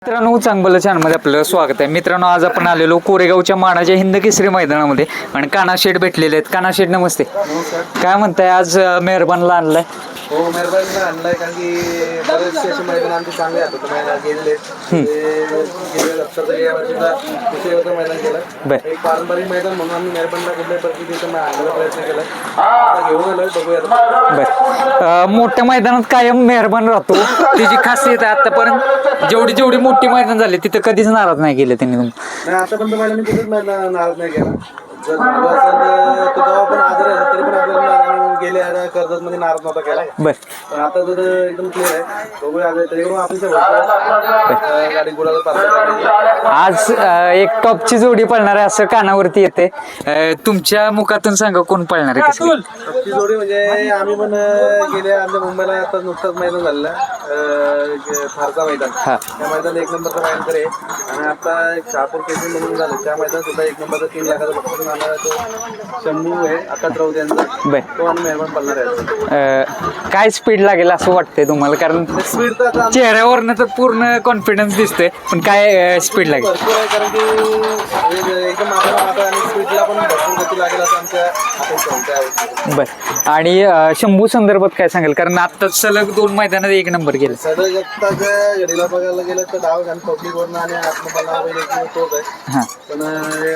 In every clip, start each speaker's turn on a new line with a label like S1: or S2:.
S1: मित्रांनो चांगलं चॅनलमध्ये आपलं स्वागत आहे. मित्रांनो आज आपण आलेलो कोरेगावच्या मानाच्या हिंद केसरी मैदानामध्ये आणि कान्हा शेठ भेटलेले आहेत. कान्हा शेठ नमस्ते.
S2: नमस्कार.
S1: काय म्हणताय आज मेहरबानला आणलाय?
S2: हो मेहरबानीला आणलाय कारण की बरेचसे असे मैदान आमचे चांगले आहेत. मैदान गेलेले मैदान केलं एक पारंपरिक मैदान म्हणून आम्ही मेहरबानला कुठल्या परिस्थितीत आणण्याचा प्रयत्न केला. घेऊन आलोय बघूया.
S1: बर मोठ्या मैदानात कायम मेहरबान राहतो. त्याची खासियत आहे. आतापर्यंत जेवढी मोठी मैदान झाली तिथं कधीच नाराज नाही केलं त्यांनी.
S2: नाही आतापर्यंत मैदान कुठेच नाराज नाही केला. जर तेव्हा पण आजार आहे तरी पण आपल्याला गेले कर्जत मध्ये नाराज नव्हता केला.
S1: बर
S2: आता तर एकदम क्लिअर आहे. बघूया तरी पण आपण गाडी गुलाला
S1: आज एक टॉपची जोडी पळणार आहे असं कानावरती येते. तुमच्या मुखातून सांगा कोण पळणार आहे?
S2: टॉपची जोडी म्हणजे आम्ही पण गेले आमच्या मुंबईला आता नुकताच मैदान झालेलं फारचा मैदान. त्या मैदान एक नंबरचा मैदान करे आणि आता एक शहापूर केसरी म्हणून झालं त्या मैदान सुद्धा एक नंबरचा 3 लाखाचा बक्षीस आला. तो शंभू आहे अक्का राऊत यांचा तो आणि मेहरबान पडणार आहे.
S1: काय स्पीड लागेल असं वाटतंय तुम्हाला? कारण
S2: स्पीड तर आता
S1: चेहऱ्यावरनं तर पूर्ण कॉन्फिडन्स दिसतोय पण काय स्पीड लागेल?
S2: भरपूर आहे कारण की एकदम आपल्याला आणि स्पीडला पण भरपूर गती लागेल असं आमच्या अपेक्षा.
S1: बर आणि शंभू संदर्भात काय सांगेल? कारण आता सलग 2 मैदानात 1 नंबर गेले.
S2: सगळं जगताच्या घडीला बघायला गेलं तर डाव आणि पब्लिक वरनं आणि आत्मबला तोच आहे. पण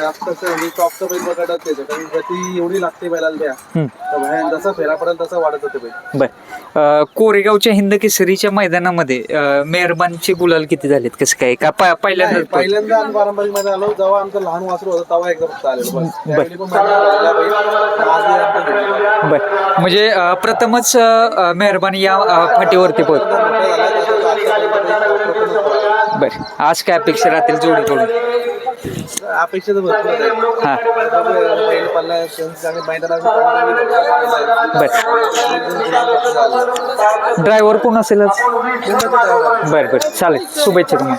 S2: आत्ताच म्हणजे टॉपचं बैल बघायलाच येतं कारण गती एवढी लागते बैलाला त्या जसा फेरा पडेल तसं वाढत होते बैल.
S1: बर कोरेगावच्या हिंद केसरीच्या मैदानामध्ये मेहरबानचे गुलाल किती झालेत? कसं काय का
S2: पहिल्यांदा आम्ही पारंपरिक मध्ये आलो जेव्हा आमचं लहान वासरू होतं तेव्हा एकदा फक्त आलेलो.
S1: बर म्हणजे प्रथमच मेहरबान या फाटीवरती पोहोच. बर आज काय अपेक्षा राहतील जोडीकडून?
S2: अपेक्षा तर भरपूर
S1: बर ड्रायव्हर कोण असेलच? बर बर चालेल. शुभेच्छा तुम्हाला.